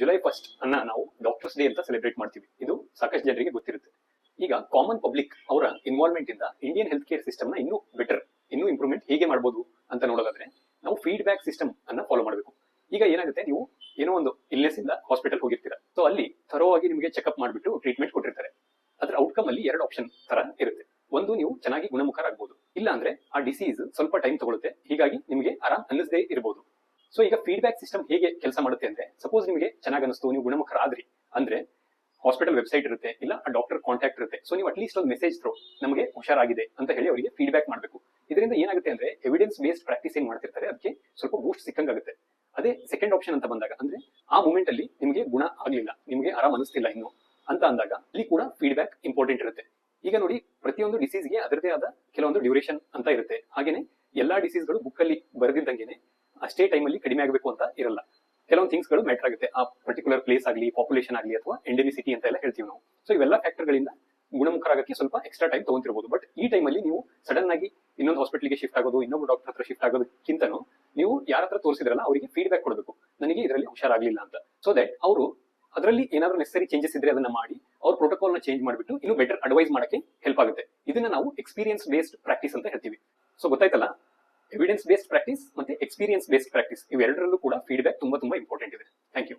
July 1 ಅನ್ನ ನಾವು doctors day ಅಂತ ಸೆಲೆಬ್ರೇಟ್ ಮಾಡ್ತೀವಿ. ಇದು ಸಾಕಷ್ಟು ಜನರಿಗೆ ಗೊತ್ತಿರುತ್ತೆ. ಈಗ ಕಾಮನ್ ಪಬ್ಲಿಕ್ ಅವರ ಇನ್ವಾಲ್ವ್ಮೆಂಟ್ ಇಂದ ಇಂಡಿಯನ್ ಹೆಲ್ತ್ ಕೇರ್ ಸಿಸ್ಟಮ್ ನ ಇನ್ನೂ ಬೆಟರ್, ಇನ್ನೂ ಇಂಪ್ರೂವ್ಮೆಂಟ್ ಹೇಗೆ ಮಾಡಬಹುದು ಅಂತ ನೋಡೋದಾದ್ರೆ ನಾವು ಫೀಡ್ಬ್ಯಾಕ್ ಸಿಸ್ಟಮ್ ಅನ್ನ ಫಾಲೋ ಮಾಡಬೇಕು. ಈಗ ಏನಾಗುತ್ತೆ, ನೀವು ಏನೋ ಒಂದು ಇಲ್ನೆಸ್ ಇಂದ ಹಾಸ್ಪಿಟಲ್ ಹೋಗಿರ್ತೀರಾ. ಸೊ ಅಲ್ಲಿ ಥರೋವಾಗಿ ನಿಮಗೆ ಚೆಕ್ಅಪ್ ಮಾಡಿಬಿಟ್ಟು ಟ್ರೀಟ್ಮೆಂಟ್ ಕೊಟ್ಟಿರ್ತಾರೆ. ಅದ್ರ ಔಟ್ಕಮ್ ಅಲ್ಲಿ 2 ಆಪ್ಷನ್ ತರ ಇರುತ್ತೆ. ಒಂದು, ನೀವು ಚೆನ್ನಾಗಿ ಗುಣಮುಖರಾಗಬಹುದು, ಇಲ್ಲ ಅಂದ್ರೆ ಆ ಡಿಸೀಸ್ ಸ್ವಲ್ಪ ಟೈಮ್ ತಗೊಳುತ್ತೆ, ಹೀಗಾಗಿ ನಿಮಗೆ ಆರಾಮ್ ಅನ್ನಿಸದೇ ಇರಬಹುದು. ಸೊ ಈಗ ಫೀಡ್ಬ್ಯಾಕ್ ಸಿಸ್ಟಮ್ ಹೇಗೆ ಕೆಲಸ ಮಾಡುತ್ತೆ ಅಂದ್ರೆ, ಸಪೋಸ್ ನಿಮಗೆ ಚೆನ್ನಾಗಿ ಅನಿಸ್ತು, ನೀವು ಗುಣಮುಖರಾದ್ರಿ ಅಂದ್ರೆ ಹಾಸ್ಪಿಟಲ್ ವೆಬ್ಸೈಟ್ ಇರುತ್ತೆ, ಇಲ್ಲ ಆ ಡಾಕ್ಟರ್ ಕಾಂಟ್ಯಾಕ್ಟ್ ಇರುತ್ತೆ. ಸೊ ನೀವು ಅಟ್ಲೀಸ್ಟ್ ಒಂದು ಮೆಸೇಜ್ ಥ್ರೋ ನಮಗೆ ಹುಷಾರಾಗಿದೆ ಅಂತ ಹೇಳಿ ಅವರಿಗೆ ಫೀಡ್ಬ್ಯಾಕ್ ಮಾಡಬೇಕು. ಇದರಿಂದ ಏನಾಗುತ್ತೆ ಅಂದ್ರೆ, ಎವಿಡೆನ್ಸ್ ಬೇಸ್ಡ್ ಪ್ರಾಕ್ಟೀಸ್ ಏನ್ ಮಾಡ್ತಿರ್ತಾರೆ ಅದಕ್ಕೆ ಸ್ವಲ್ಪ ಬೂಸ್ಟ್ ಸಿಕ್ಕಂಗಾಗುತ್ತೆ. ಅದೇ ಸೆಕೆಂಡ್ ಆಪ್ಷನ್ ಅಂತ ಬಂದಾಗ, ಅಂದ್ರೆ ಆ ಮೂಮೆಂಟ್ ಅಲ್ಲಿ ನಿಮಗೆ ಗುಣ ಆಗ್ಲಿಲ್ಲ, ನಿಮಗೆ ಆರಾಮ್ ಅನಿಸ್ತಿಲ್ಲ ಇನ್ನು ಅಂತ ಅಂದಾಗ ಅಲ್ಲಿ ಕೂಡ ಫೀಡ್ಬ್ಯಾಕ್ ಇಂಪಾರ್ಟೆಂಟ್ ಇರುತ್ತೆ. ಈಗ ನೋಡಿ, ಪ್ರತಿಯೊಂದು ಡಿಸೀಸ್ಗೆ ಅದರದೇ ಆದ ಕೆಲವೊಂದು ಡ್ಯೂರೇಷನ್ ಅಂತ ಇರುತ್ತೆ. ಹಾಗೇನೆ ಎಲ್ಲಾ ಡಿಸೀಸ್ಗಳು ಬುಕ್ ಅಲ್ಲಿ ಬರೆದಿದ್ದಂಗೆನೆ ಅಷ್ಟೇ ಟೈಮ್ ಅಲ್ಲಿ ಕಡಿಮೆ ಆಗಬೇಕು ಅಂತ ಇರಲ್ಲ. ಕೆಲವೊಂದು ಥಿಂಗ್ಸ್ ಗಳು ಮ್ಯಾಟರ್ ಆಗುತ್ತೆ, ಆ ಪರ್ಟಿಕ್ಯುಲರ್ ಪ್ಲೇಸ್ ಆಗಲಿ, ಪಾಪ್ಯುಲೇಷನ್ ಆಗಲಿ, ಅಥವಾ ಎಂಡೆಮಿಸಿಟಿ ಅಂತ ಎಲ್ಲ ಹೇಳ್ತೀವಿ ನಾವು. ಸೊ ಇವೆಲ್ಲ ಫ್ಯಾಕ್ಟರ್ ಗಳಿಂದ ಗುಣಮುಖರಾಗಕ್ಕೆ ಸ್ವಲ್ಪ ಎಕ್ಸ್ಟ್ರಾ ಟೈಮ್ ತಗೊಂತಿರಬಹುದು. ಬಟ್ ಈ ಟೈಮ್ ಅಲ್ಲಿ ನೀವು ಸಡನ್ ಆಗಿ ಇನ್ನೊಂದು ಹಾಸ್ಪಿಟಲ್ಗೆ ಶಿಫ್ಟ್ ಆಗೋದು, ಇನ್ನೊಬ್ಬ ಡಾಕ್ಟರ್ ಹತ್ರ ಶಿಫ್ಟ್ ಆಗೋದಕ್ಕಿಂತನೂ ನೀವು ಯಾರ ಹತ್ರ ತೋರಿಸಿದ್ರಲ್ಲ ಅವರಿಗೆ ಫೀಡ್ಬ್ಯಾಕ್ ಕೊಡಬೇಕು, ನನಗೆ ಇದರಲ್ಲಿ ಹುಷಾರಾಗ್ಲಿಲ್ಲ ಅಂತ. ಸೊ ದಟ್ ಅವರು ಅದರಲ್ಲಿ ಏನಾದ್ರು ನೆಸರಿ ಚೇಂಜಸ್ ಇದ್ರೆ ಅದನ್ನ ಮಾಡಿ ಅವ್ರ ಪ್ರೋಟೋಕಾಲ್ ನ ಚೇಂಜ್ ಮಾಡಿಬಿಟ್ಟು ಇನ್ನೂ ಬೆಟರ್ ಅಡ್ವೈಸ್ ಮಾಡಕ್ಕೆ ಹೆಲ್ಪ್ ಆಗುತ್ತೆ. ಇದನ್ನ ನಾವು ಎಕ್ಸ್ಪೀರಿಯನ್ಸ್ ಬೇಸ್ಡ್ ಪ್ರಾಕ್ಟೀಸ್ ಅಂತ ಹೇಳ್ತೀವಿ. ಸೊ ಗೊತ್ತಾಯ್ತಲ್ಲ, ಎವಿಡೆನ್ಸ್ ಬೇಸ್ಡ್ ಪ್ರಾಕ್ಟೀಸ್ ಮತ್ತೆ ಎಕ್ಸ್ಪೀರಿಯನ್ಸ್ ಬೇಸ್ಡ್ ಪ್ರಾಕ್ಟೀಸ್ ಇವೆರಡರಲ್ಲೂ ಕೂಡ ಫೀಡ್ಬ್ಯಾಕ್ ತುಂಬಾ ಇಂಪಾರ್ಟೆಂಟ್ ಇದೆ. Thank you.